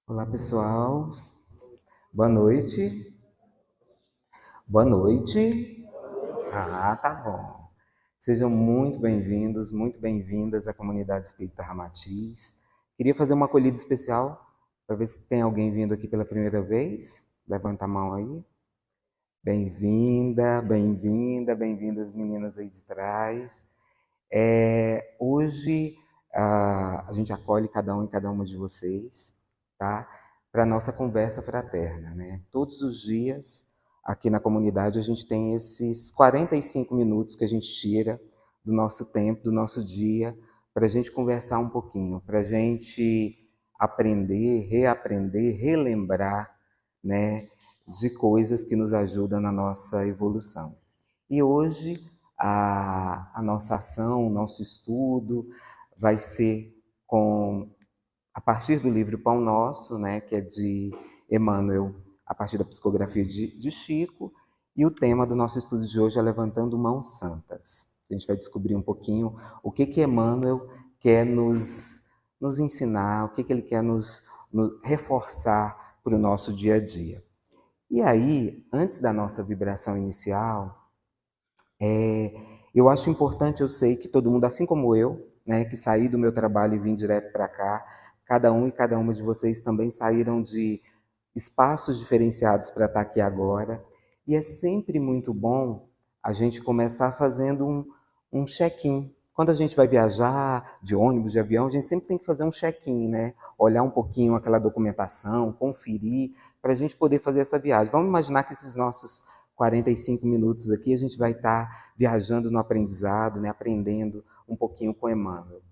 Olá, pessoal. Boa noite. Boa noite. Tá bom. Sejam muito bem-vindas à comunidade Espírita Ramatiz. Queria fazer uma acolhida especial para ver se tem alguém vindo aqui pela primeira vez. Levanta a mão aí. Bem-vinda, bem-vinda, bem-vindas meninas aí de trás. Hoje a gente acolhe cada um e cada uma de vocês, tá? Para a nossa conversa fraterna, né? Todos os dias, aqui na comunidade, a gente tem esses 45 minutos que a gente tira do nosso tempo, do nosso dia, para a gente conversar um pouquinho, para a gente aprender, reaprender, relembrar, né, de coisas que nos ajudam na nossa evolução. E hoje a nossa ação, o nosso estudo vai ser a partir do livro Pão Nosso, né, que é de Emmanuel, a partir da psicografia de Chico, e o tema do nosso estudo de hoje é Levantando Mãos Santas. A gente vai descobrir um pouquinho o que Emmanuel quer nos ensinar, o que ele quer nos reforçar para o nosso dia a dia. E aí, antes da nossa vibração inicial, eu acho importante, eu sei que todo mundo, assim como eu, né, que saí do meu trabalho e vim direto para cá, cada um e cada uma de vocês também saíram de espaços diferenciados para estar aqui agora. E é sempre muito bom a gente começar fazendo um check-in. Quando a gente vai viajar de ônibus, de avião, a gente sempre tem que fazer um check-in, né? Olhar um pouquinho aquela documentação, conferir, para a gente poder fazer essa viagem. Vamos imaginar que esses nossos 45 minutos aqui a gente vai estar viajando no aprendizado, né? Aprendendo um pouquinho com Emmanuel.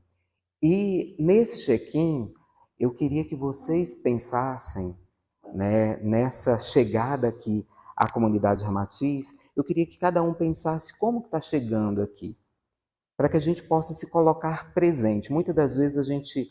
E nesse check-in, eu queria que vocês pensassem, né, nessa chegada aqui à comunidade Ramatiz, eu queria que cada um pensasse como está chegando aqui, para que a gente possa se colocar presente. Muitas das vezes a gente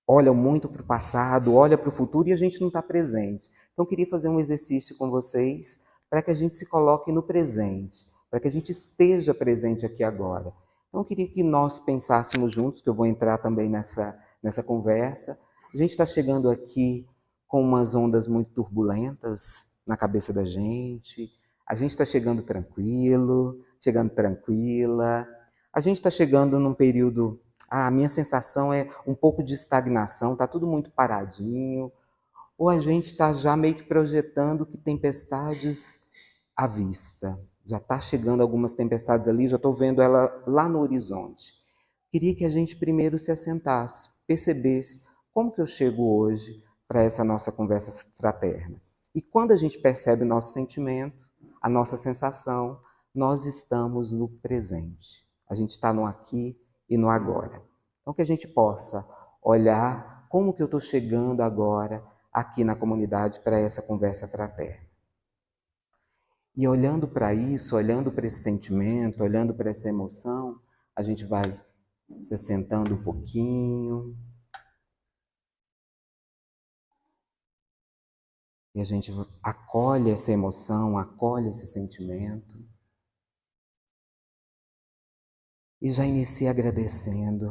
olha muito para o passado, olha para o futuro e a gente não está presente. Então, eu queria fazer um exercício com vocês para que a gente se coloque no presente, para que a gente esteja presente aqui agora. Então, eu queria que nós pensássemos juntos, que eu vou entrar também nessa conversa. A gente está chegando aqui com umas ondas muito turbulentas na cabeça da gente. A gente está chegando tranquilo, chegando tranquila. A gente está chegando num período, a minha sensação é um pouco de estagnação, está tudo muito paradinho, ou a gente está já meio que projetando que tempestades à vista. Já está chegando algumas tempestades ali, já estou vendo ela lá no horizonte. Queria que a gente primeiro se assentasse, percebesse como que eu chego hoje para essa nossa conversa fraterna. E quando a gente percebe o nosso sentimento, a nossa sensação, nós estamos no presente. A gente está no aqui e no agora. Então, que a gente possa olhar como que eu estou chegando agora aqui na comunidade para essa conversa fraterna. E olhando para isso, olhando para esse sentimento, olhando para essa emoção, a gente vai se sentando um pouquinho e a gente acolhe essa emoção, acolhe esse sentimento e já inicia agradecendo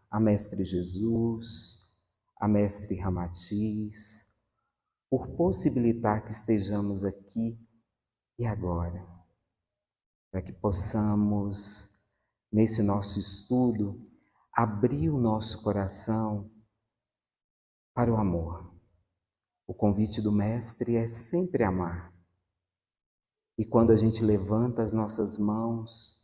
a Mestre Jesus, a Mestre Ramatiz, por possibilitar que estejamos aqui e agora, para que possamos, nesse nosso estudo, abrir o nosso coração para o amor. O convite do Mestre é sempre amar. E quando a gente levanta as nossas mãos,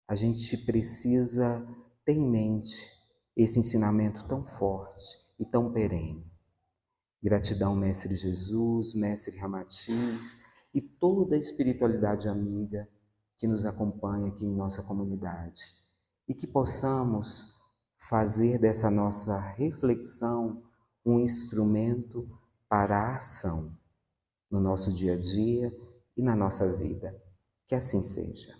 a gente precisa ter em mente esse ensinamento tão forte e tão perene. Gratidão, Mestre Jesus, Mestre Ramatiz e toda a espiritualidade amiga que nos acompanha aqui em nossa comunidade. E que possamos fazer dessa nossa reflexão um instrumento para a ação no nosso dia a dia e na nossa vida. Que assim seja.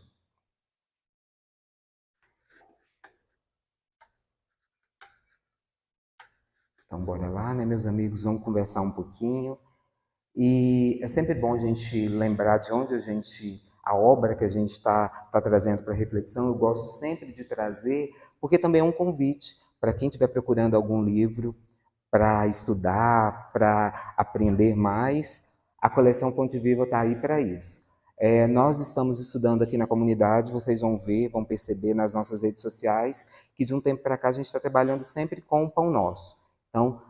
Então, bora lá, né, meus amigos? Vamos conversar um pouquinho. E é sempre bom a gente lembrar de onde a obra que a gente tá trazendo para reflexão, eu gosto sempre de trazer, porque também é um convite para quem estiver procurando algum livro para estudar, para aprender mais, a coleção Fonte Viva está aí para isso. Nós estamos estudando aqui na comunidade, vocês vão ver, vão perceber nas nossas redes sociais, que de um tempo para cá a gente está trabalhando sempre com o Pão Nosso. Então,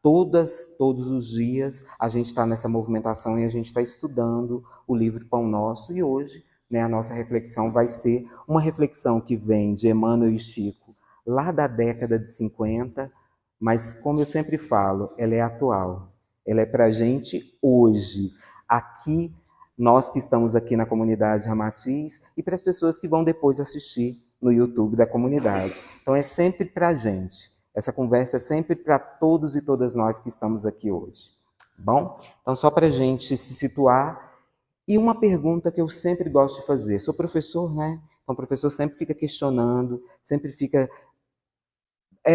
todos os dias a gente está nessa movimentação e a gente está estudando o livro Pão Nosso, e hoje, né, a nossa reflexão vai ser uma reflexão que vem de Emmanuel e Chico, lá da década de 50, mas como eu sempre falo, ela é atual, ela é para a gente hoje, aqui, nós que estamos aqui na comunidade Ramatiz, e para as pessoas que vão depois assistir no YouTube da comunidade. Então é sempre para a gente, essa conversa é sempre para todos e todas nós que estamos aqui hoje. Bom, então só para a gente se situar, e uma pergunta que eu sempre gosto de fazer, sou professor, né? Então o professor sempre fica questionando, sempre fica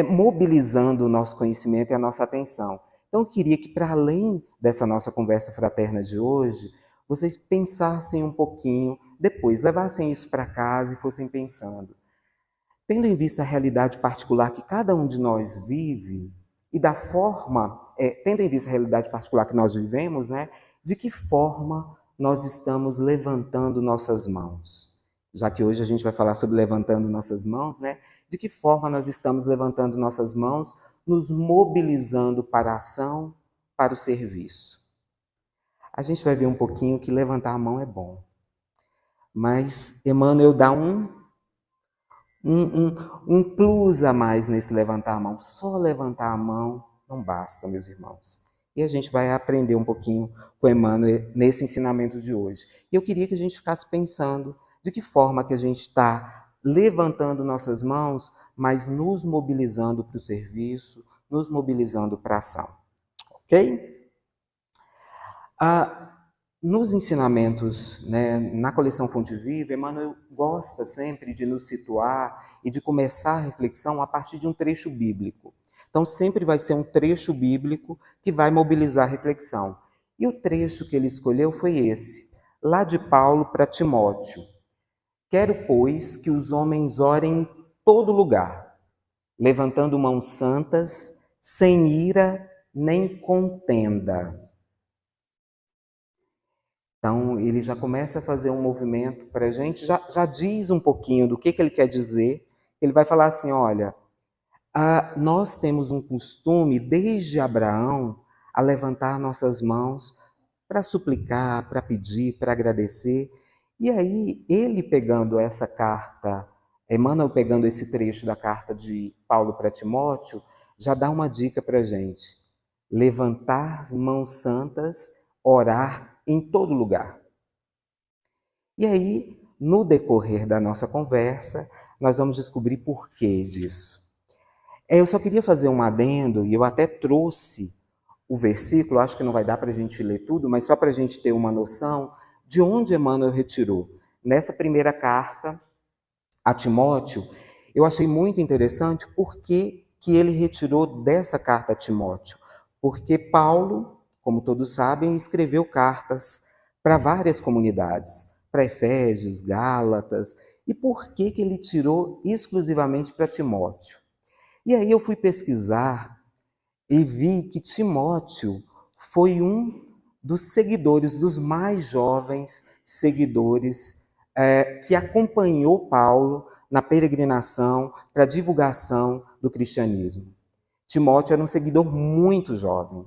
mobilizando o nosso conhecimento e a nossa atenção. Então, eu queria que, para além dessa nossa conversa fraterna de hoje, vocês pensassem um pouquinho, depois levassem isso para casa e fossem pensando. Tendo em vista a realidade particular que cada um de nós vive, e da forma, tendo em vista a realidade particular que nós vivemos, né, de que forma nós estamos levantando nossas mãos? Já que hoje a gente vai falar sobre levantando nossas mãos, né? De que forma nós estamos levantando nossas mãos, nos mobilizando para a ação, para o serviço? A gente vai ver um pouquinho que levantar a mão é bom. Mas Emmanuel dá um plus a mais nesse levantar a mão. Só levantar a mão não basta, meus irmãos. E a gente vai aprender um pouquinho com Emmanuel nesse ensinamento de hoje. E eu queria que a gente ficasse pensando de que forma que a gente está levantando nossas mãos, mas nos mobilizando para o serviço, nos mobilizando para a ação. Ok? Nos ensinamentos, né, na coleção Fonte Viva, Emmanuel gosta sempre de nos situar e de começar a reflexão a partir de um trecho bíblico. Então, sempre vai ser um trecho bíblico que vai mobilizar a reflexão. E o trecho que ele escolheu foi esse, lá de Paulo para Timóteo. Quero, pois, que os homens orem em todo lugar, levantando mãos santas, sem ira nem contenda. Então, ele já começa a fazer um movimento para a gente, já diz um pouquinho do que ele quer dizer. Ele vai falar assim, olha, nós temos um costume, desde Abraão, a levantar nossas mãos para suplicar, para pedir, para agradecer. E aí, ele pegando essa carta, Emmanuel pegando esse trecho da carta de Paulo para Timóteo, já dá uma dica para a gente. Levantar mãos santas, orar em todo lugar. E aí, no decorrer da nossa conversa, nós vamos descobrir por que disso. Eu só queria fazer um adendo, e eu até trouxe o versículo, acho que não vai dar para a gente ler tudo, mas só para a gente ter uma noção de onde Emmanuel retirou. Nessa primeira carta a Timóteo, eu achei muito interessante porque que ele retirou dessa carta a Timóteo. Porque Paulo, como todos sabem, escreveu cartas para várias comunidades, para Efésios, Gálatas, e por que ele tirou exclusivamente para Timóteo? E aí eu fui pesquisar e vi que Timóteo foi um dos seguidores, dos mais jovens seguidores que acompanhou Paulo na peregrinação para a divulgação do cristianismo. Timóteo era um seguidor muito jovem.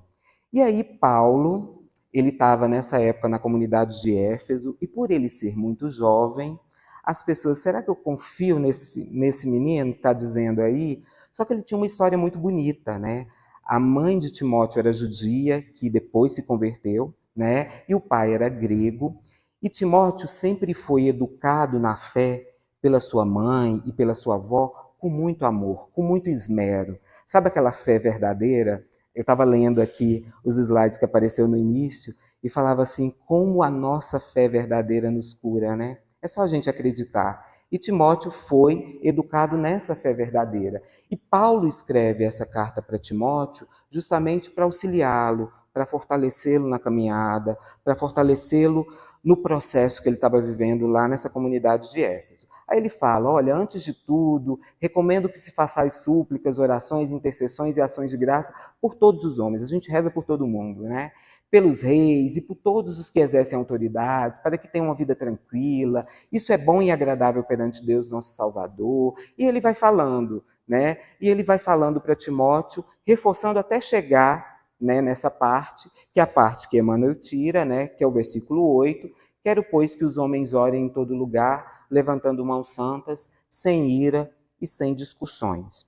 E aí Paulo, ele estava nessa época na comunidade de Éfeso, e por ele ser muito jovem, as pessoas, será que eu confio nesse menino que está dizendo aí? Só que ele tinha uma história muito bonita, né? A mãe de Timóteo era judia, que depois se converteu, né? E o pai era grego. E Timóteo sempre foi educado na fé pela sua mãe e pela sua avó com muito amor, com muito esmero. Sabe aquela fé verdadeira? Eu estava lendo aqui os slides que apareceu no início e falava assim, como a nossa fé verdadeira nos cura, né? É só a gente acreditar. E Timóteo foi educado nessa fé verdadeira. E Paulo escreve essa carta para Timóteo justamente para auxiliá-lo, para fortalecê-lo na caminhada, para fortalecê-lo no processo que ele estava vivendo lá nessa comunidade de Éfeso. Aí ele fala, olha, antes de tudo, recomendo que se façais súplicas, orações, intercessões e ações de graça por todos os homens. A gente reza por todo mundo, né? Pelos reis e por todos os que exercem autoridades, para que tenham uma vida tranquila. Isso é bom e agradável perante Deus, nosso Salvador. E ele vai falando, né? E ele vai falando para Timóteo, reforçando até chegar, né, nessa parte, que é a parte que Emmanuel tira, né, que é o versículo 8. Quero, pois, que os homens orem em todo lugar, levantando mãos santas, sem ira e sem discussões.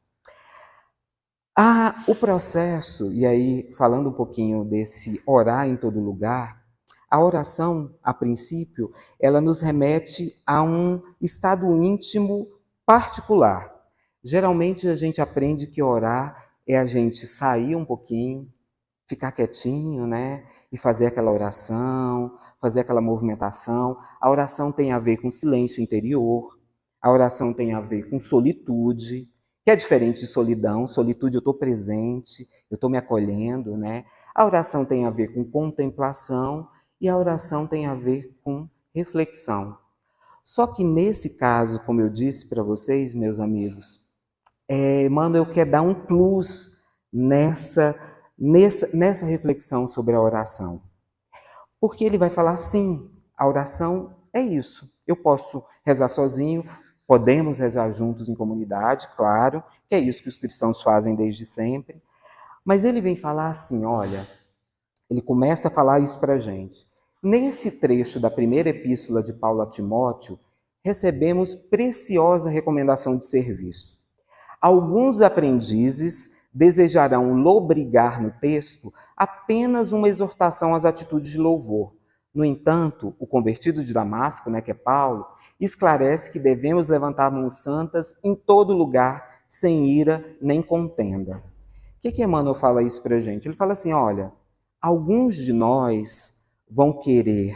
O processo, e aí falando um pouquinho desse orar em todo lugar, a oração, a princípio, ela nos remete a um estado íntimo particular. Geralmente a gente aprende que orar é a gente sair um pouquinho, ficar quietinho, né? E fazer aquela oração, fazer aquela movimentação. A oração tem a ver com silêncio interior, a oração tem a ver com solitude, que é diferente de solidão. Solitude, eu estou presente, eu estou me acolhendo, né? A oração tem a ver com contemplação e a oração tem a ver com reflexão. Só que nesse caso, como eu disse para vocês, meus amigos, Emmanuel quer dar um plus nessa reflexão sobre a oração. Porque ele vai falar, sim, a oração é isso. Eu posso rezar sozinho, podemos rezar juntos em comunidade, claro, que é isso que os cristãos fazem desde sempre. Mas ele vem falar assim, olha, ele começa a falar isso para a gente. Nesse trecho da primeira epístola de Paulo a Timóteo, recebemos preciosa recomendação de serviço. Alguns aprendizes desejarão lobrigar no texto apenas uma exortação às atitudes de louvor. No entanto, o convertido de Damasco, né, que é Paulo, esclarece que devemos levantar mãos santas em todo lugar, sem ira nem contenda. O que Emmanuel fala isso para a gente? Ele fala assim, olha, alguns de nós vão querer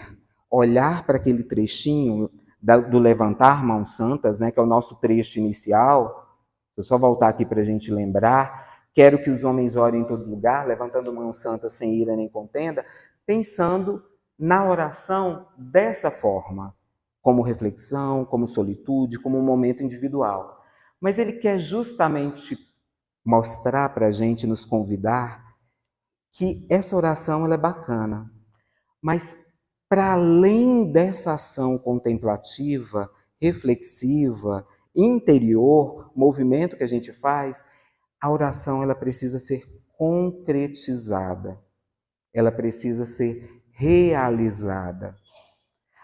olhar para aquele trechinho do levantar mãos santas, né, que é o nosso trecho inicial. Vou só voltar aqui para a gente lembrar. Quero que os homens orem em todo lugar, levantando mão santa sem ira nem contenda, pensando na oração dessa forma, como reflexão, como solitude, como um momento individual. Mas ele quer justamente mostrar para a gente, nos convidar, que essa oração ela é bacana, mas para além dessa ação contemplativa, reflexiva, interior, movimento que a gente faz, a oração ela precisa ser concretizada. Ela precisa ser realizada.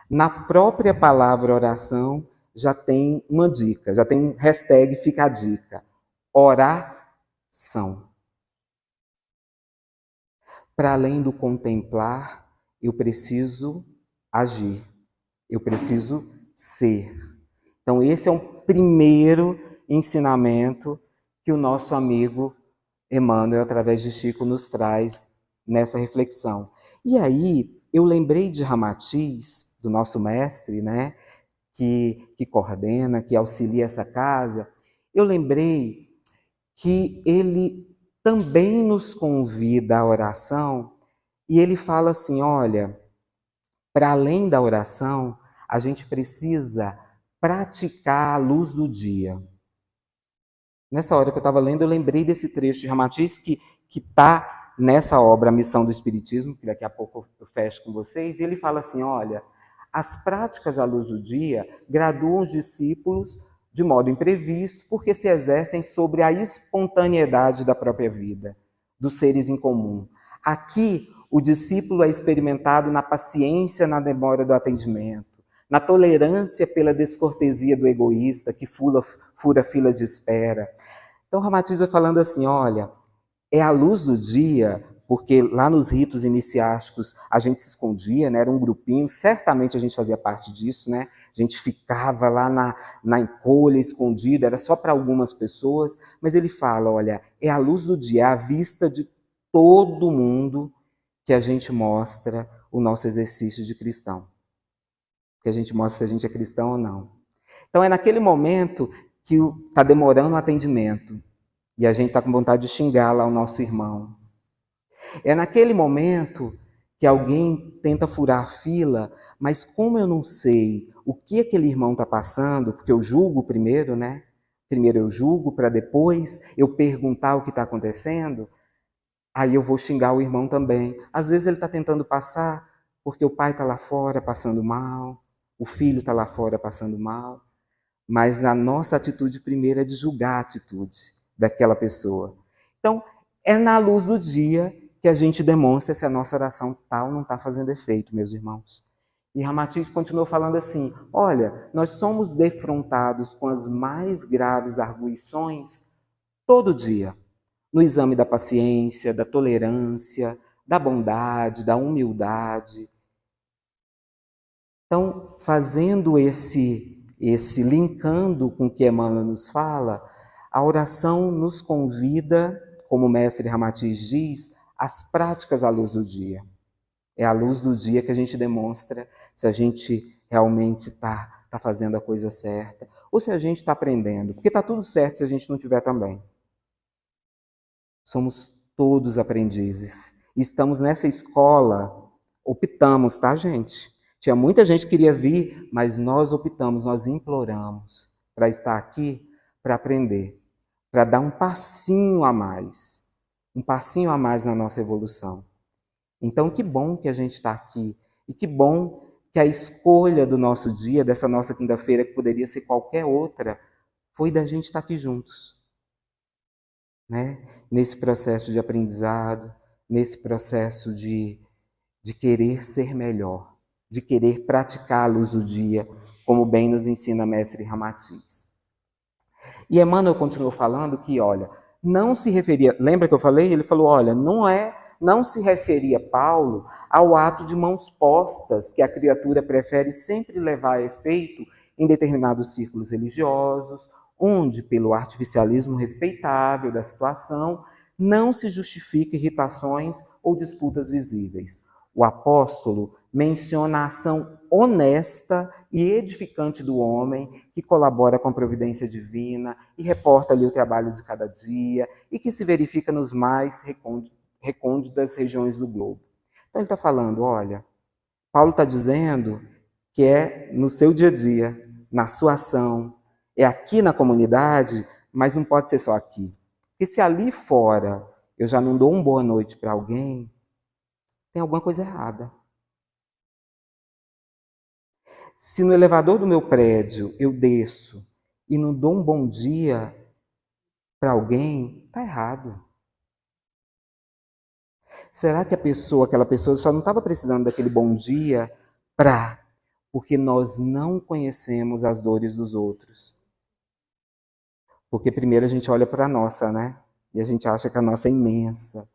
Na própria palavra oração já tem uma dica, já tem um hashtag fica a dica. Oração. Para além do contemplar, eu preciso agir. Eu preciso ser. Então, esse é um primeiro ensinamento que o nosso amigo Emmanuel, através de Chico, nos traz nessa reflexão. E aí, eu lembrei de Ramatiz, do nosso mestre, né, que coordena, que auxilia essa casa. Eu lembrei que ele também nos convida à oração e ele fala assim, olha, para além da oração, a gente precisa praticar a luz do dia. Nessa hora que eu estava lendo, eu lembrei desse trecho de Ramatiz que está nessa obra, A Missão do Espiritismo, que daqui a pouco eu fecho com vocês, e ele fala assim, olha, as práticas à luz do dia graduam os discípulos de modo imprevisto, porque se exercem sobre a espontaneidade da própria vida, dos seres em comum. Aqui, o discípulo é experimentado na paciência na demora do atendimento, na tolerância pela descortesia do egoísta que fura fila de espera. Então, Ramatiz vai falando assim, olha, é a luz do dia, porque lá nos ritos iniciáticos a gente se escondia, né? Era um grupinho, certamente a gente fazia parte disso, né? A gente ficava lá na encolha, escondida, era só para algumas pessoas, mas ele fala, olha, é a luz do dia, é a vista de todo mundo que a gente mostra o nosso exercício de cristão. Que a gente mostra se a gente é cristão ou não. Então é naquele momento que está demorando o atendimento e a gente está com vontade de xingar lá o nosso irmão. É naquele momento que alguém tenta furar a fila, mas como eu não sei o que aquele irmão está passando, porque eu julgo primeiro, né? Primeiro eu julgo para depois eu perguntar o que está acontecendo, aí eu vou xingar o irmão também. Às vezes ele está tentando passar porque o pai está lá fora passando mal, o filho está lá fora passando mal, mas na nossa atitude primeira é de julgar a atitude daquela pessoa. Então, é na luz do dia que a gente demonstra se a nossa oração tal não está fazendo efeito, meus irmãos. E Ramatiz continuou falando assim: olha, nós somos defrontados com as mais graves arguições todo dia, no exame da paciência, da tolerância, da bondade, da humildade. Então, fazendo esse linkando com o que Emmanuel nos fala, a oração nos convida, como o mestre Ramatiz diz, às práticas à luz do dia. É à luz do dia que a gente demonstra se a gente realmente está fazendo a coisa certa ou se a gente está aprendendo. Porque está tudo certo se a gente não tiver também. Somos todos aprendizes. E estamos nessa escola, optamos, tá, gente? Tinha muita gente que queria vir, mas nós optamos, nós imploramos para estar aqui, para aprender, para dar um passinho a mais na nossa evolução. Então, que bom que a gente está aqui e que bom que a escolha do nosso dia, dessa nossa quinta-feira, que poderia ser qualquer outra, foi da gente estar aqui juntos, né? Nesse processo de aprendizado, nesse processo de querer ser melhor, de querer praticar a luz do dia, como bem nos ensina Mestre Ramatiz. E Emmanuel continuou falando que, olha, não se referia, lembra que eu falei? Ele falou, olha, não se referia Paulo ao ato de mãos postas que a criatura prefere sempre levar a efeito em determinados círculos religiosos, onde, pelo artificialismo respeitável da situação, não se justifica irritações ou disputas visíveis. O apóstolo menciona a ação honesta e edificante do homem que colabora com a providência divina e reporta ali o trabalho de cada dia e que se verifica nos mais recônditas regiões do globo. Então ele está falando, olha, Paulo está dizendo que é no seu dia a dia, na sua ação, é aqui na comunidade, mas não pode ser só aqui. Porque se ali fora eu já não dou uma boa noite para alguém, tem alguma coisa errada. Se no elevador do meu prédio eu desço e não dou um bom dia para alguém, está errado. Será que aquela pessoa só não estava precisando daquele bom dia porque nós não conhecemos as dores dos outros? Porque primeiro a gente olha para a nossa, né? E a gente acha que a nossa é imensa.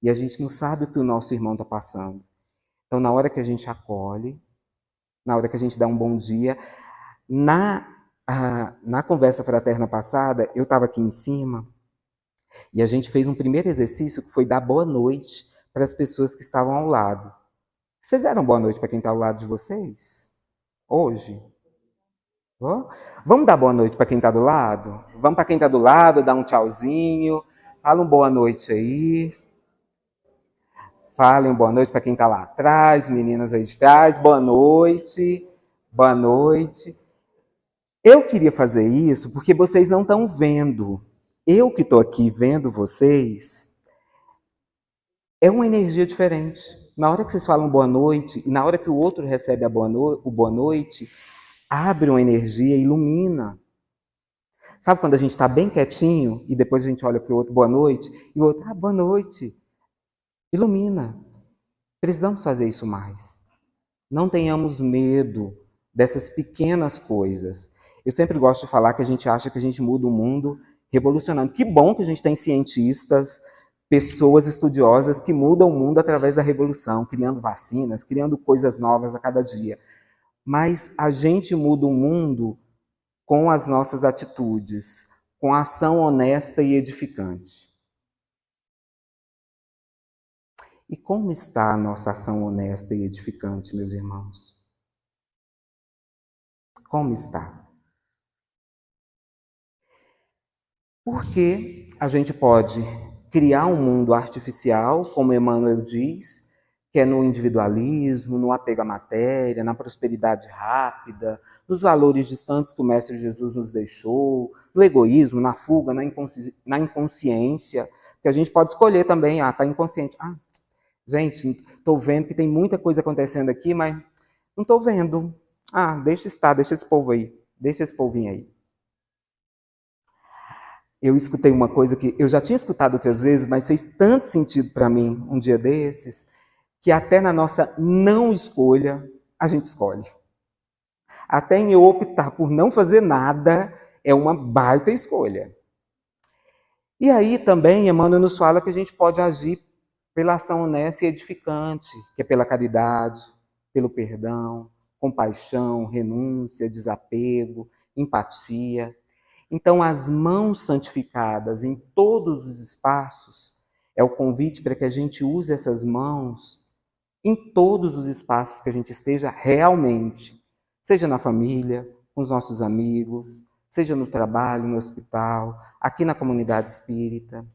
E a gente não sabe o que o nosso irmão está passando. Então, na hora que a gente acolhe, na hora que a gente dá um bom dia, na conversa fraterna passada, eu estava aqui em cima e a gente fez um primeiro exercício que foi dar boa noite para as pessoas que estavam ao lado. Vocês deram boa noite para quem está ao lado de vocês? Hoje? Oh? Vamos dar boa noite para quem está do lado? Vamos para quem está do lado, dar um tchauzinho. Fala um boa noite aí. Falem boa noite para quem está lá atrás, meninas aí de trás. Boa noite. Boa noite. Eu queria fazer isso porque vocês não estão vendo. Eu que estou aqui vendo vocês, é uma energia diferente. Na hora que vocês falam boa noite, e na hora que o outro recebe o boa noite, abre uma energia, ilumina. Sabe quando a gente está bem quietinho e depois a gente olha para o outro, boa noite, e o outro, boa noite. Ilumina. Precisamos fazer isso mais. Não tenhamos medo dessas pequenas coisas. Eu sempre gosto de falar que a gente acha que a gente muda o mundo revolucionando. Que bom que a gente tem cientistas, pessoas estudiosas que mudam o mundo através da revolução, criando vacinas, criando coisas novas a cada dia. Mas a gente muda o mundo com as nossas atitudes, com a ação honesta e edificante. E como está a nossa ação honesta e edificante, meus irmãos? Como está? Porque a gente pode criar um mundo artificial, como Emmanuel diz, que é no individualismo, no apego à matéria, na prosperidade rápida, nos valores distantes que o Mestre Jesus nos deixou, no egoísmo, na fuga, na inconsciência, que a gente pode escolher também, tá inconsciente. Gente, estou vendo que tem muita coisa acontecendo aqui, mas não estou vendo. Deixa estar, deixa esse povo aí, deixa esse povinho aí. Eu escutei uma coisa que eu já tinha escutado outras vezes, mas fez tanto sentido para mim um dia desses, que até na nossa não escolha, a gente escolhe. Até em eu optar por não fazer nada, é uma baita escolha. E aí também, Emmanuel nos fala que a gente pode agir pela ação honesta e edificante, que é pela caridade, pelo perdão, compaixão, renúncia, desapego, empatia. Então, as mãos santificadas em todos os espaços é o convite para que a gente use essas mãos em todos os espaços que a gente esteja realmente, seja na família, com os nossos amigos, seja no trabalho, no hospital, aqui na comunidade espírita.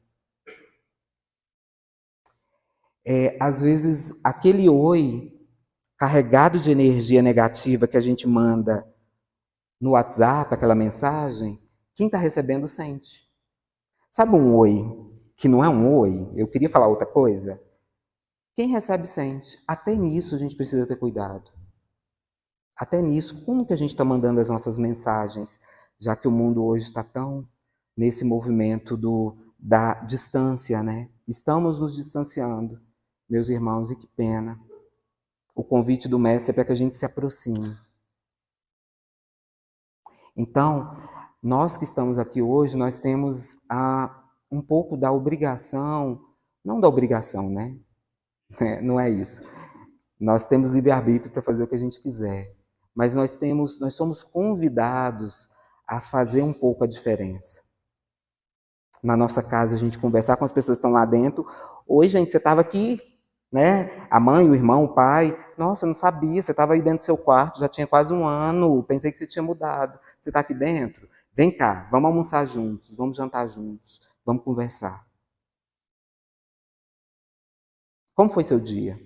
Às vezes, aquele oi carregado de energia negativa que a gente manda no WhatsApp, aquela mensagem, quem está recebendo sente. Sabe um oi que não é um oi? Eu queria falar outra coisa. Quem recebe sente. Até nisso a gente precisa ter cuidado. Até nisso, como que a gente está mandando as nossas mensagens, já que o mundo hoje está tão nesse movimento da distância, né? Estamos nos distanciando, meus irmãos, e que pena. O convite do Mestre é para que a gente se aproxime. Então, nós que estamos aqui hoje, nós temos um pouco da obrigação, não da obrigação, né? Não é isso. Nós temos livre-arbítrio para fazer o que a gente quiser, mas nós somos convidados a fazer um pouco a diferença. Na nossa casa, a gente conversar com as pessoas que estão lá dentro. Oi, gente, você estava aqui, né? A mãe, o irmão, o pai. Nossa, eu não sabia, você estava aí dentro do seu quarto, já tinha quase um ano, pensei que você tinha mudado. Você está aqui dentro? Vem cá, vamos almoçar juntos, vamos jantar juntos, vamos conversar. Como foi seu dia?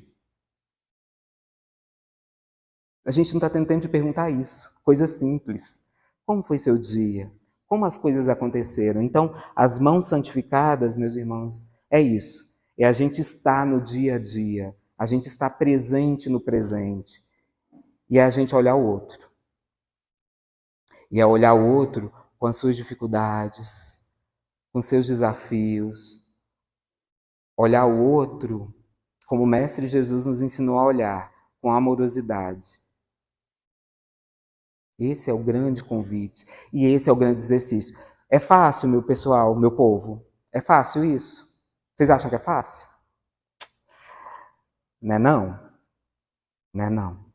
A gente não está tendo tempo de perguntar isso. Coisa simples. Como foi seu dia? Como as coisas aconteceram? Então, as mãos santificadas, meus irmãos, é isso. É a gente estar no dia a dia. A gente estar presente no presente. E é a gente olhar o outro. E é olhar o outro com as suas dificuldades, com seus desafios. Olhar o outro como o Mestre Jesus nos ensinou a olhar, com amorosidade. Esse é o grande convite e esse é o grande exercício. É fácil, meu pessoal, meu povo? É fácil isso? Vocês acham que é fácil? Não é não? Não é não.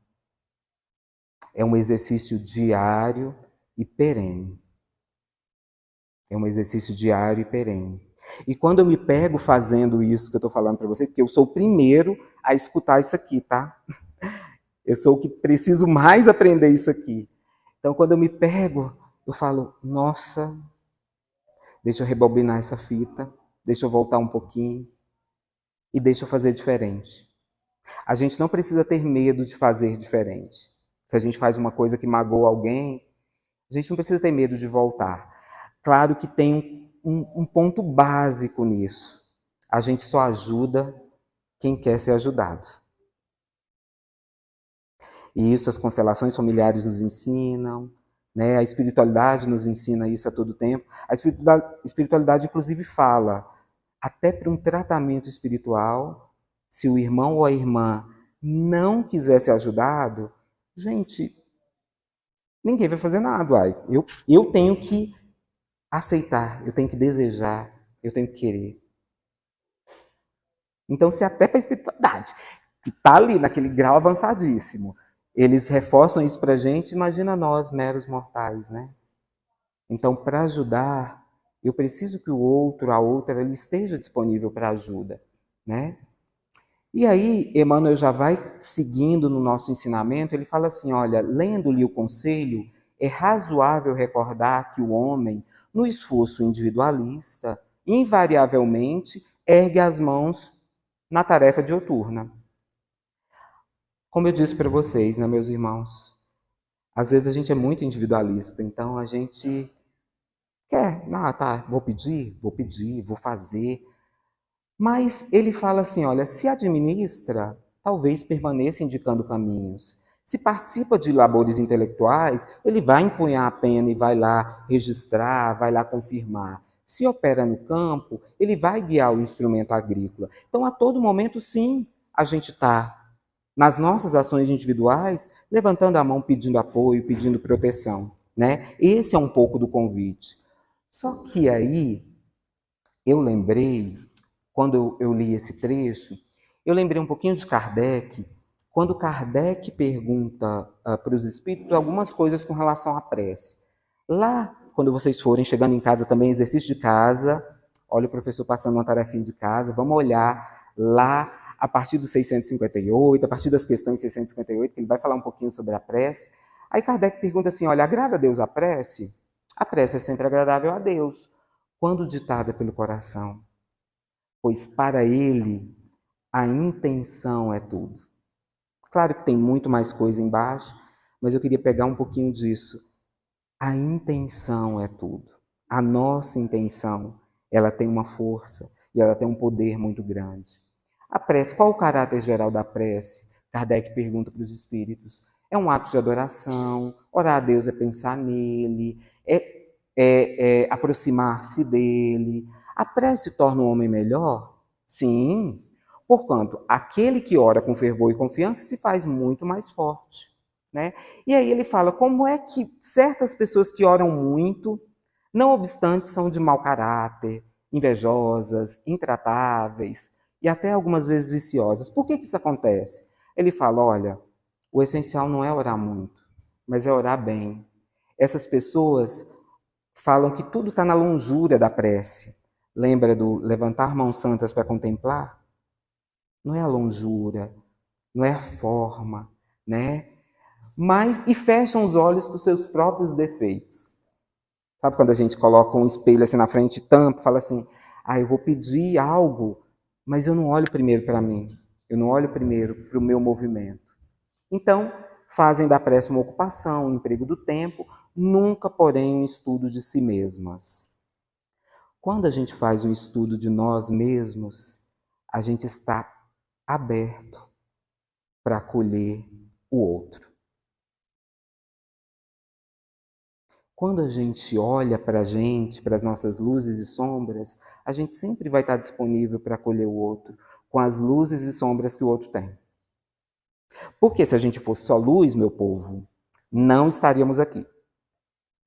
É um exercício diário e perene. É um exercício diário e perene. E quando eu me pego fazendo isso que eu estou falando para vocês, porque eu sou o primeiro a escutar isso aqui, tá? Eu sou o que preciso mais aprender isso aqui. Então, quando eu me pego, eu falo, nossa, deixa eu rebobinar essa fita, deixa eu voltar um pouquinho e deixa eu fazer diferente. A gente não precisa ter medo de fazer diferente. Se a gente faz uma coisa que magoa alguém, a gente não precisa ter medo de voltar. Claro que tem um ponto básico nisso. A gente só ajuda quem quer ser ajudado. E isso as constelações familiares nos ensinam, né? A espiritualidade nos ensina isso a todo tempo. A espiritualidade, inclusive, fala, até para um tratamento espiritual, se o irmão ou a irmã não quiser ser ajudado, gente, ninguém vai fazer nada, uai. Eu tenho que aceitar, eu tenho que desejar, eu tenho que querer. Então, se até para a espiritualidade, que está ali naquele grau avançadíssimo, eles reforçam isso para a gente, imagina nós, meros mortais, né? Então, para ajudar, eu preciso que o outro, a outra, ele esteja disponível para ajuda, né? E aí, Emmanuel já vai seguindo no nosso ensinamento, ele fala assim, olha, lendo-lhe o conselho, é razoável recordar que o homem, no esforço individualista, invariavelmente ergue as mãos na tarefa dioturna. Como eu disse para vocês, né, meus irmãos, às vezes a gente é muito individualista, então a gente quer, tá, vou pedir, vou fazer. Mas ele fala assim, olha, se administra, talvez permaneça indicando caminhos. Se participa de labores intelectuais, ele vai empunhar a pena e vai lá registrar, vai lá confirmar. Se opera no campo, ele vai guiar o instrumento agrícola. Então, a todo momento, sim, a gente está, nas nossas ações individuais, levantando a mão, pedindo apoio, pedindo proteção. Né? Esse é um pouco do convite. Só que aí, eu lembrei quando eu li esse trecho, eu lembrei um pouquinho de Kardec, quando Kardec pergunta para os espíritos algumas coisas com relação à prece. Lá, quando vocês forem chegando em casa também, exercício de casa, olha o professor passando uma tarefinha de casa, vamos olhar lá a partir do 658, a partir das questões 658, que ele vai falar um pouquinho sobre a prece. Aí Kardec pergunta assim, olha, agrada a Deus a prece? A prece é sempre agradável a Deus, quando ditada pelo coração, pois para ele a intenção é tudo. Claro que tem muito mais coisa embaixo, mas eu queria pegar um pouquinho disso. A intenção é tudo. A nossa intenção, ela tem uma força e ela tem um poder muito grande. A prece, qual o caráter geral da prece? Kardec pergunta para os espíritos. É um ato de adoração, orar a Deus é pensar nele, é aproximar-se dele. A prece torna o homem melhor? Sim. Porquanto, aquele que ora com fervor e confiança se faz muito mais forte. Né? E aí ele fala como é que certas pessoas que oram muito, não obstante, são de mau caráter, invejosas, intratáveis e até algumas vezes viciosas. Por que isso acontece? Ele fala, olha, o essencial não é orar muito, mas é orar bem. Essas pessoas falam que tudo está na longura da prece. Lembra do levantar mãos santas para contemplar? Não é a longura, não é a forma, né? Mas, e fecham os olhos para os seus próprios defeitos. Sabe quando a gente coloca um espelho assim na frente, tampa, fala assim, eu vou pedir algo, mas eu não olho primeiro para mim, eu não olho primeiro para o meu movimento. Então, fazem da prece uma ocupação, um emprego do tempo, nunca, porém, um estudo de si mesmas. Quando a gente faz um estudo de nós mesmos, a gente está aberto para acolher o outro. Quando a gente olha para a gente, para as nossas luzes e sombras, a gente sempre vai estar disponível para acolher o outro, com as luzes e sombras que o outro tem. Porque se a gente fosse só luz, meu povo, não estaríamos aqui.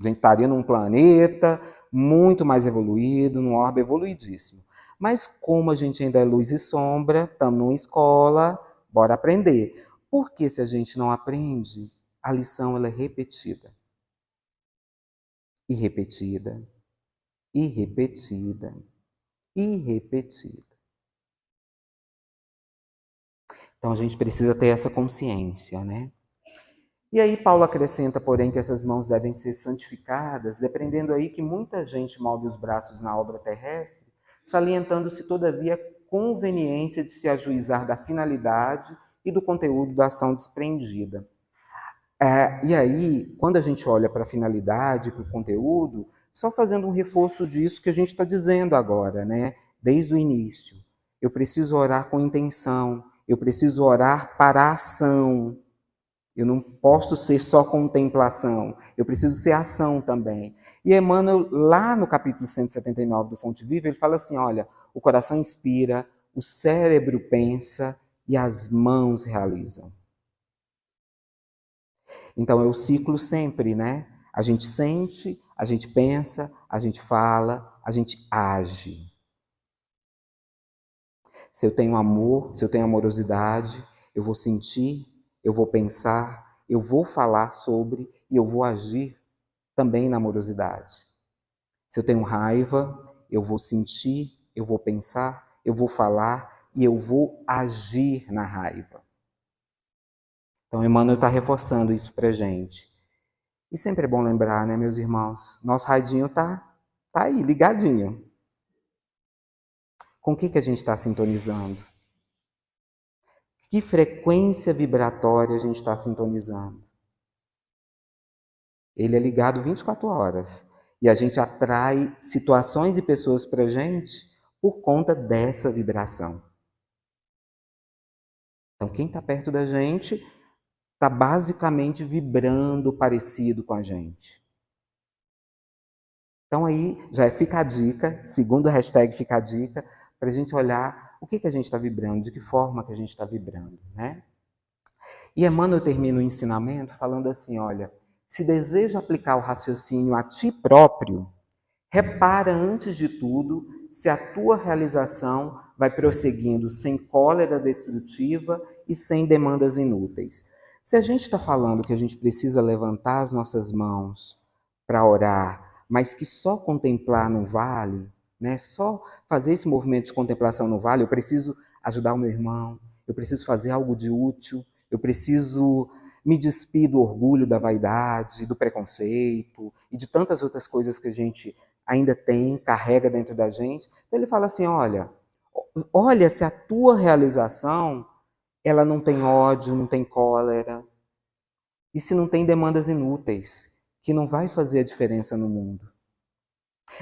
A gente estaria num planeta muito mais evoluído, num orbe evoluidíssimo. Mas como a gente ainda é luz e sombra, estamos numa escola, bora aprender. Porque se a gente não aprende, a lição ela é repetida. E repetida. E repetida. E repetida. Então a gente precisa ter essa consciência, né? E aí Paulo acrescenta, porém, que essas mãos devem ser santificadas, dependendo aí que muita gente move os braços na obra terrestre, salientando-se, todavia, a conveniência de se ajuizar da finalidade e do conteúdo da ação desprendida. E aí, quando a gente olha para a finalidade, para o conteúdo, só fazendo um reforço disso que a gente está dizendo agora, né? Desde o início. Eu preciso orar com intenção, eu preciso orar para a ação. Eu não posso ser só contemplação, eu preciso ser ação também. E Emmanuel, lá no capítulo 179 do Fonte Viva, ele fala assim, olha, o coração inspira, o cérebro pensa e as mãos realizam. Então é o ciclo sempre, né? A gente sente, a gente pensa, a gente fala, a gente age. Se eu tenho amor, se eu tenho amorosidade, eu vou sentir, eu vou pensar, eu vou falar sobre e eu vou agir também na amorosidade. Se eu tenho raiva, eu vou sentir, eu vou pensar, eu vou falar e eu vou agir na raiva. Então, Emmanuel está reforçando isso para a gente. E sempre é bom lembrar, né, meus irmãos? Nosso radinho está Tá aí, ligadinho. Com o que a gente está sintonizando? Que frequência vibratória a gente está sintonizando? Ele é ligado 24 horas. E a gente atrai situações e pessoas para a gente por conta dessa vibração. Então, quem está perto da gente está basicamente vibrando parecido com a gente. Então aí já fica a dica, segundo a hashtag fica a dica, para a gente olhar o que a gente está vibrando, de que forma que a gente está vibrando, né? E Emmanuel termina o ensinamento falando assim, olha, se deseja aplicar o raciocínio a ti próprio, repara antes de tudo se a tua realização vai prosseguindo sem cólera destrutiva e sem demandas inúteis. Se a gente está falando que a gente precisa levantar as nossas mãos para orar, mas que só contemplar não vale, né? Só fazer esse movimento de contemplação não vale, eu preciso ajudar o meu irmão, eu preciso fazer algo de útil, eu preciso me despir do orgulho, da vaidade, do preconceito e de tantas outras coisas que a gente ainda tem, carrega dentro da gente. Então ele fala assim, olha se a tua realização ela não tem ódio, não tem cólera, e se não tem demandas inúteis, que não vai fazer a diferença no mundo.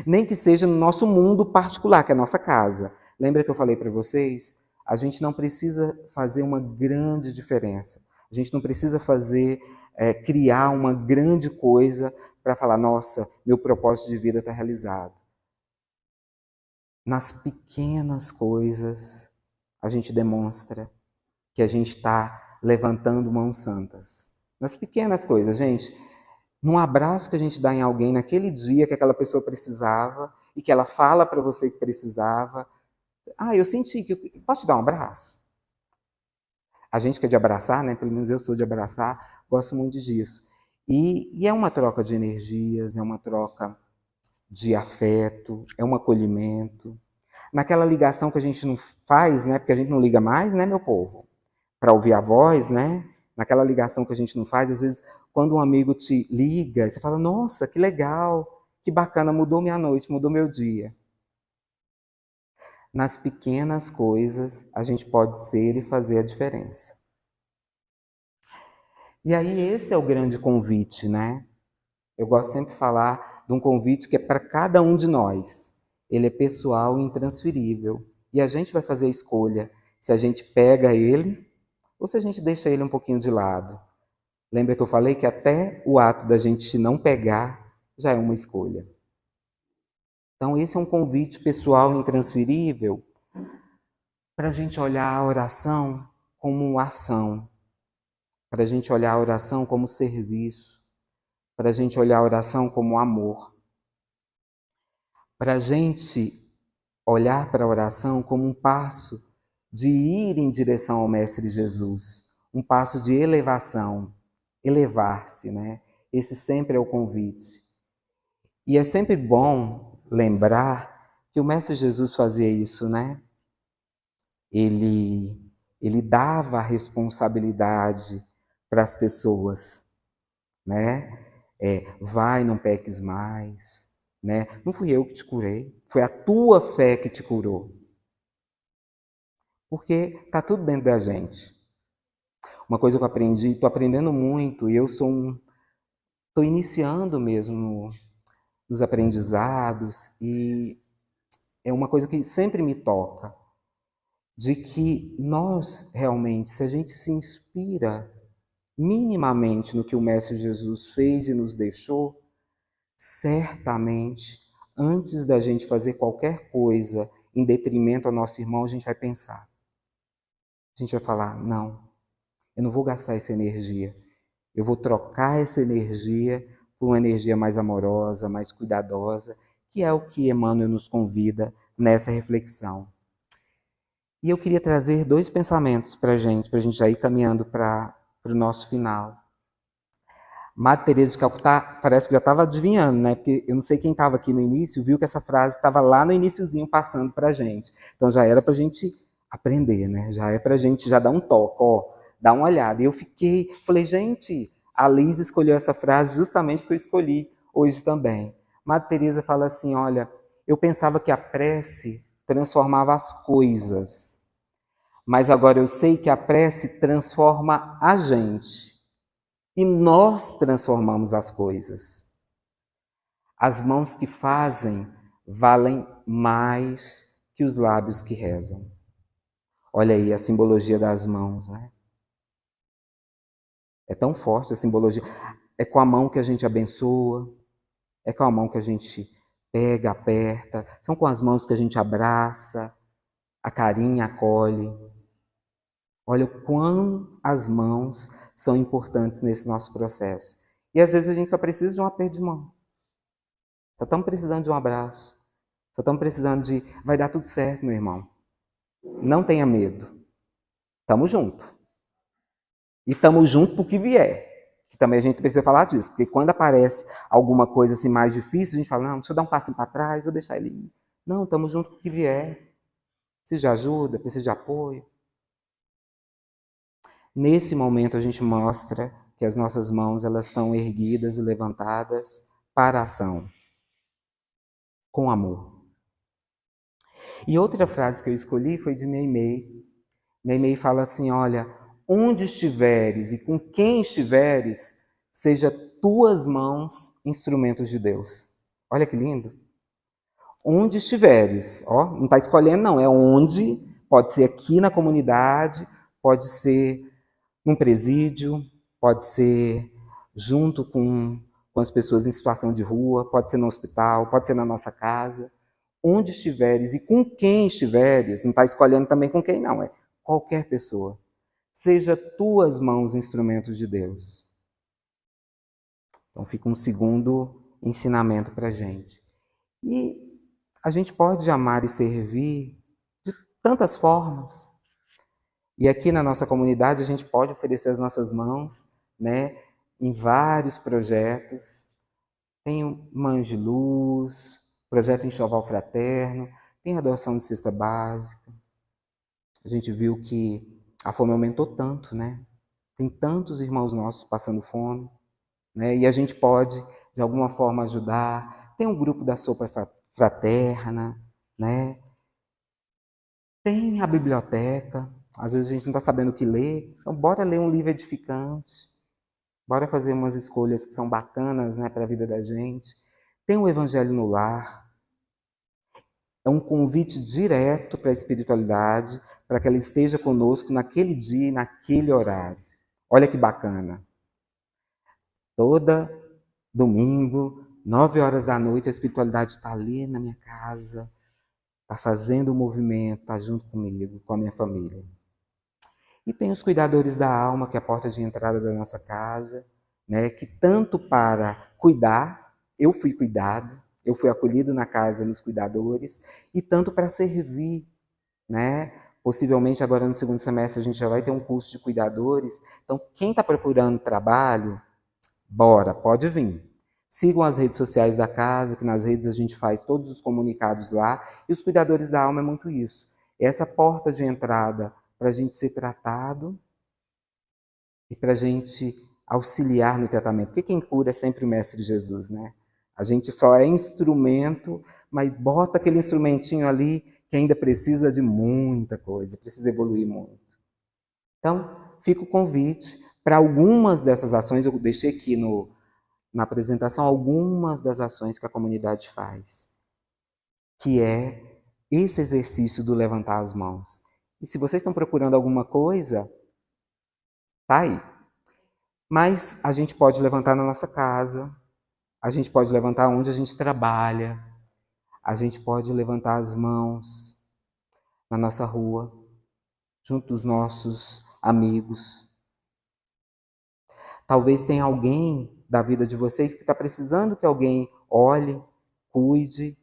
Nem que seja no nosso mundo particular, que é a nossa casa. Lembra que eu falei para vocês? A gente não precisa fazer uma grande diferença. A gente não precisa criar uma grande coisa para falar, nossa, meu propósito de vida está realizado. Nas pequenas coisas, a gente demonstra que a gente está levantando mãos santas. Nas pequenas coisas, gente. Num abraço que a gente dá em alguém naquele dia que aquela pessoa precisava e que ela fala para você que precisava. Eu senti que... Posso te dar um abraço? A gente que é de abraçar, né? Pelo menos eu sou de abraçar, gosto muito disso. E é uma troca de energias, é uma troca de afeto, é um acolhimento. Naquela ligação que a gente não faz, né? Porque a gente não liga mais, né, meu povo? Para ouvir a voz, né? Naquela ligação que a gente não faz, às vezes, quando um amigo te liga, você fala, nossa, que legal, que bacana, mudou minha noite, mudou meu dia. Nas pequenas coisas, a gente pode ser e fazer a diferença. E aí, esse é o grande convite, né? Eu gosto sempre de falar de um convite que é para cada um de nós. Ele é pessoal e intransferível. E a gente vai fazer a escolha se a gente pega ele ou se a gente deixa ele um pouquinho de lado. Lembra que eu falei que até o ato da gente não pegar já é uma escolha. Então, esse é um convite pessoal e intransferível para a gente olhar a oração como ação, para a gente olhar a oração como serviço, para a gente olhar a oração como amor, para a gente olhar para a oração como um passo de ir em direção ao Mestre Jesus, um passo de elevação, elevar-se, né? Esse sempre é o convite. E é sempre bom lembrar que o Mestre Jesus fazia isso, né? Ele dava a responsabilidade para as pessoas, né? Vai, não peques mais, né? Não fui eu que te curei, foi a tua fé que te curou. Porque está tudo dentro da gente. Uma coisa que eu aprendi, estou aprendendo muito, e eu estou iniciando mesmo nos aprendizados, e é uma coisa que sempre me toca, de que nós realmente, se a gente se inspira minimamente no que o Mestre Jesus fez e nos deixou, certamente, antes da gente fazer qualquer coisa em detrimento ao nosso irmão, a gente vai pensar. A gente vai falar, não, eu não vou gastar essa energia. Eu vou trocar essa energia por uma energia mais amorosa, mais cuidadosa, que é o que Emmanuel nos convida nessa reflexão. E eu queria trazer dois pensamentos para a gente já ir caminhando para o nosso final. Madre Teresa de Calcutá parece que já estava adivinhando, né? Porque eu não sei quem estava aqui no início, viu que essa frase estava lá no iniciozinho passando para a gente. Então já era para a gente aprender, né? Já é para a gente já dar um toque, dar uma olhada. E eu falei, gente, a Liz escolheu essa frase justamente porque eu escolhi hoje também. Madre Teresa fala assim, olha, eu pensava que a prece transformava as coisas, mas agora eu sei que a prece transforma a gente. E nós transformamos as coisas. As mãos que fazem valem mais que os lábios que rezam. Olha aí a simbologia das mãos, né? É tão forte a simbologia. É com a mão que a gente abençoa, é com a mão que a gente pega, aperta, são com as mãos que a gente abraça, acarinha, acolhe. Olha o quão as mãos são importantes nesse nosso processo. E às vezes a gente só precisa de um aperto de mão. Só estamos precisando de um abraço. Só estamos precisando de... Vai dar tudo certo, meu irmão. Não tenha medo. Tamo junto. E estamos juntos pro que vier. Que também a gente precisa falar disso. Porque quando aparece alguma coisa assim mais difícil, a gente fala, não, deixa eu dar um passinho para trás, vou deixar ele ir. Não, estamos juntos pro que vier. Precisa de ajuda, precisa de apoio. Nesse momento a gente mostra que as nossas mãos elas estão erguidas e levantadas para a ação. Com amor. E outra frase que eu escolhi foi de Meimei. Meimei fala assim, olha, onde estiveres e com quem estiveres, seja tuas mãos instrumentos de Deus. Olha que lindo. Onde estiveres, ó, não está escolhendo não, é onde, pode ser aqui na comunidade, pode ser num presídio, pode ser junto com as pessoas em situação de rua, pode ser no hospital, pode ser na nossa casa. Onde estiveres e com quem estiveres, não está escolhendo também com quem não, é qualquer pessoa. Seja tuas mãos instrumentos de Deus. Então fica um segundo ensinamento para a gente. E a gente pode amar e servir de tantas formas. E aqui na nossa comunidade a gente pode oferecer as nossas mãos, né, em vários projetos. Tem o Mães de Luz, projeto Enxoval Fraterno, tem a doação de cesta básica. A gente viu que a fome aumentou tanto, né? Tem tantos irmãos nossos passando fome, né? E a gente pode, de alguma forma, ajudar. Tem um grupo da sopa fraterna, né? Tem a biblioteca. Às vezes a gente não está sabendo o que ler. Então, bora ler um livro edificante. Bora fazer umas escolhas que são bacanas, né, para a vida da gente. Tem o Evangelho no Lar. É um convite direto para a espiritualidade, para que ela esteja conosco naquele dia e naquele horário. Olha que bacana. Toda domingo, 9 horas da noite, a espiritualidade está ali na minha casa, está fazendo o movimento, está junto comigo, com a minha família. E tem os cuidadores da alma, que é a porta de entrada da nossa casa, né, que tanto para cuidar, eu fui cuidado, eu fui acolhido na casa nos cuidadores, e tanto para servir, né? Possivelmente agora no segundo semestre a gente já vai ter um curso de cuidadores. Então, quem está procurando trabalho, bora, pode vir. Sigam as redes sociais da casa, que nas redes a gente faz todos os comunicados lá. E os cuidadores da alma é muito isso. É essa porta de entrada para a gente ser tratado e para a gente auxiliar no tratamento. Porque quem cura é sempre o Mestre Jesus, né? A gente só é instrumento, mas bota aquele instrumentinho ali que ainda precisa de muita coisa, precisa evoluir muito. Então, fica o convite para algumas dessas ações, eu deixei aqui na apresentação algumas das ações que a comunidade faz, que é esse exercício do levantar as mãos. E se vocês estão procurando alguma coisa, tá aí. Mas a gente pode levantar na nossa casa, a gente pode levantar onde a gente trabalha, a gente pode levantar as mãos na nossa rua, junto dos nossos amigos. Talvez tenha alguém da vida de vocês que está precisando que alguém olhe, cuide.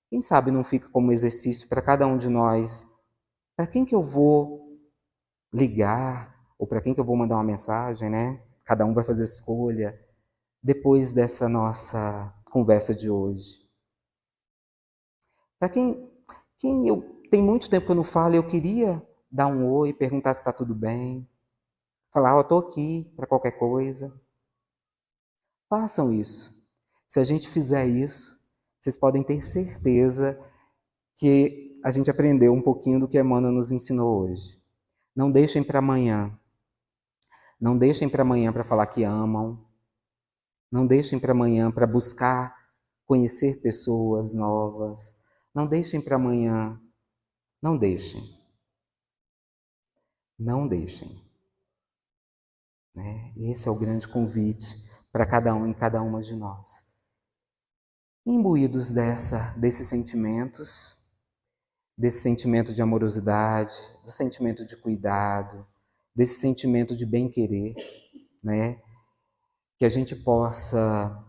Quem sabe não fica como exercício para cada um de nós. Para quem que eu vou ligar? Ou para quem que eu vou mandar uma mensagem, né? Cada um vai fazer escolha depois dessa nossa conversa de hoje. Para quem eu tem muito tempo que eu não falo, eu queria dar um oi, perguntar se está tudo bem, falar, estou aqui para qualquer coisa. Façam isso. Se a gente fizer isso, vocês podem ter certeza que a gente aprendeu um pouquinho do que a Emmanuel nos ensinou hoje. Não deixem para amanhã. Não deixem para amanhã para falar que amam. Não deixem para amanhã para buscar conhecer pessoas novas. Não deixem para amanhã. Não deixem. Não deixem. Né? Esse é o grande convite para cada um e cada uma de nós. Imbuídos desses sentimentos, desse sentimento de amorosidade, do sentimento de cuidado, desse sentimento de bem-querer, né? Que a gente possa,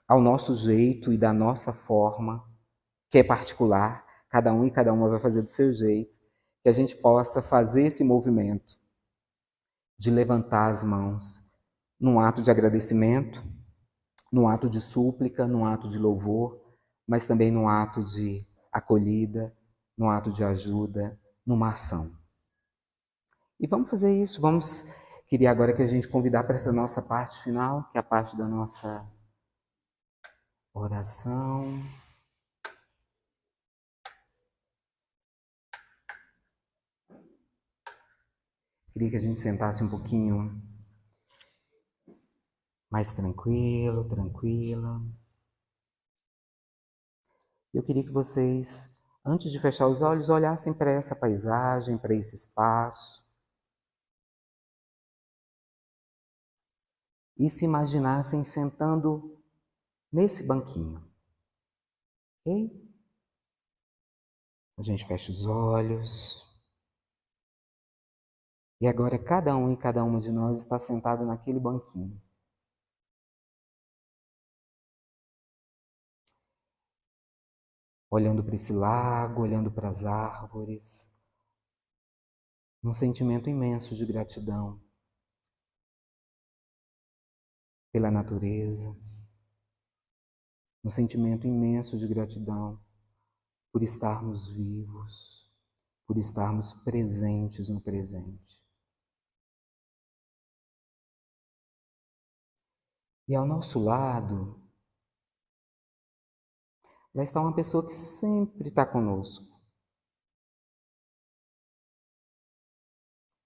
ao nosso jeito e da nossa forma, que é particular, cada um e cada uma vai fazer do seu jeito, que a gente possa fazer esse movimento de levantar as mãos num ato de agradecimento, num ato de súplica, num ato de louvor, mas também num ato de acolhida, num ato de ajuda, numa ação. E vamos fazer isso, queria agora que a gente convidar para essa nossa parte final, que é a parte da nossa oração. Queria que a gente sentasse um pouquinho mais tranquilo, tranquila. Eu queria que vocês, antes de fechar os olhos, olhassem para essa paisagem, para esse espaço. E se imaginassem sentando nesse banquinho. Ok? A gente fecha os olhos. E agora cada um e cada uma de nós está sentado naquele banquinho. Olhando para esse lago, olhando para as árvores. Num sentimento imenso de gratidão pela natureza. Um sentimento imenso de gratidão por estarmos vivos, por estarmos presentes no presente. E ao nosso lado vai estar uma pessoa que sempre está conosco.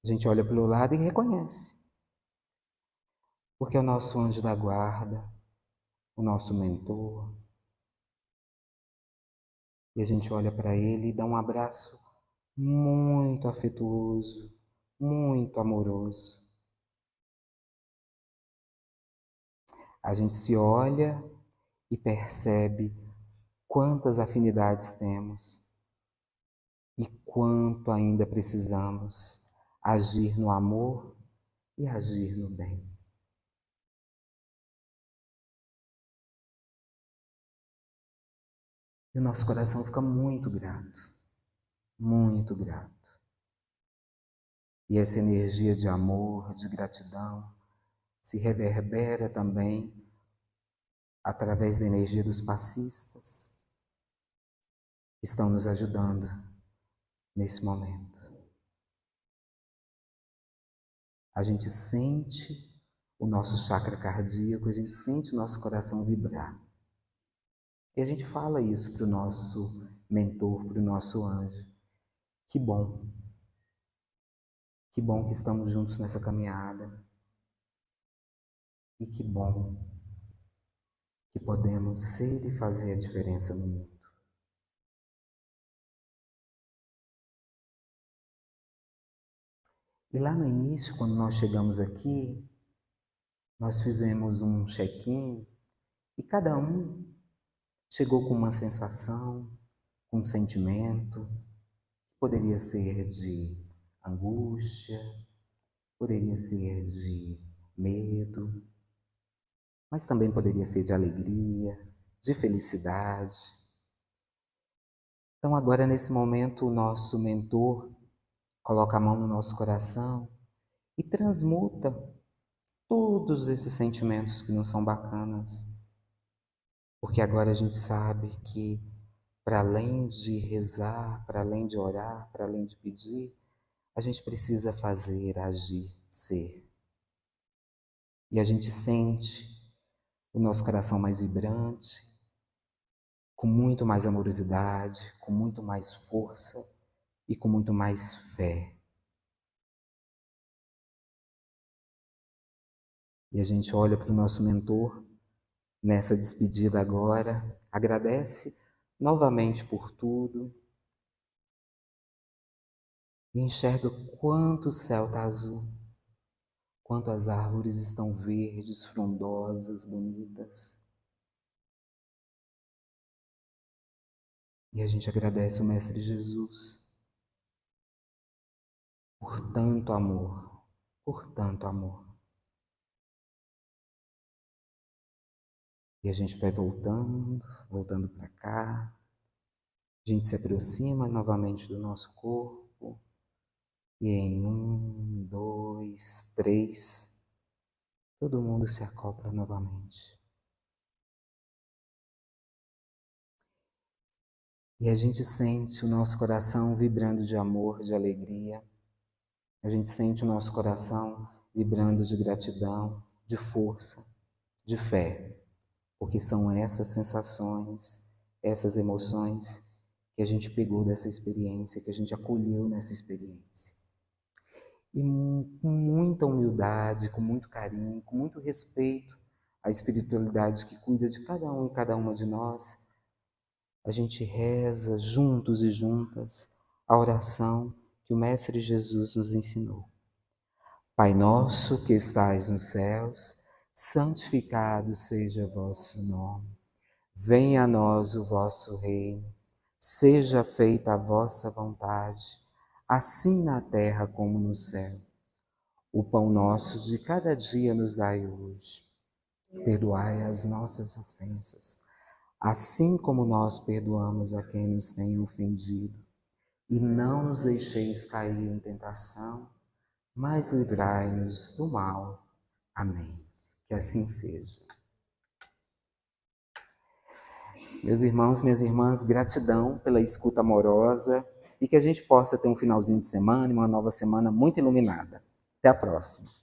A gente olha pelo lado e reconhece. Porque é o nosso anjo da guarda, o nosso mentor. E a gente olha para ele e dá um abraço muito afetuoso, muito amoroso. A gente se olha e percebe quantas afinidades temos e quanto ainda precisamos agir no amor e agir no bem. E o nosso coração fica muito grato, muito grato. E essa energia de amor, de gratidão, se reverbera também através da energia dos passistas que estão nos ajudando nesse momento. A gente sente o nosso chakra cardíaco, a gente sente o nosso coração vibrar. E a gente fala isso para o nosso mentor, para o nosso anjo. Que bom que estamos juntos nessa caminhada. E que bom que podemos ser e fazer a diferença no mundo. E lá no início, quando nós chegamos aqui, nós fizemos um check-in e cada um chegou com uma sensação, com um sentimento, que poderia ser de angústia, poderia ser de medo, mas também poderia ser de alegria, de felicidade. Então agora nesse momento o nosso mentor coloca a mão no nosso coração e transmuta todos esses sentimentos que não são bacanas. Porque agora a gente sabe que para além de rezar, para além de orar, para além de pedir, a gente precisa fazer, agir, ser. E a gente sente o nosso coração mais vibrante, com muito mais amorosidade, com muito mais força e com muito mais fé. E a gente olha para o nosso mentor nessa despedida agora, agradece novamente por tudo e enxerga quanto o céu está azul, quanto as árvores estão verdes, frondosas, bonitas. E a gente agradece o Mestre Jesus por tanto amor, por tanto amor. E a gente vai voltando para cá. A gente se aproxima novamente do nosso corpo. E em 1, 2, 3, todo mundo se acopla novamente. E a gente sente o nosso coração vibrando de amor, de alegria. A gente sente o nosso coração vibrando de gratidão, de força, de fé. Porque são essas sensações, essas emoções que a gente pegou dessa experiência, que a gente acolheu nessa experiência. E com muita humildade, com muito carinho, com muito respeito à espiritualidade que cuida de cada um e cada uma de nós, a gente reza juntos e juntas a oração que o Mestre Jesus nos ensinou. Pai nosso que estais nos céus, santificado seja vosso nome. Venha a nós o vosso reino, seja feita a vossa vontade, assim na terra como no céu. O pão nosso de cada dia nos dai hoje. Perdoai as nossas ofensas, assim como nós perdoamos a quem nos tem ofendido. E não nos deixeis cair em tentação, mas livrai-nos do mal. Amém. Que assim seja. Meus irmãos, minhas irmãs, gratidão pela escuta amorosa e que a gente possa ter um finalzinho de semana e uma nova semana muito iluminada. Até a próxima.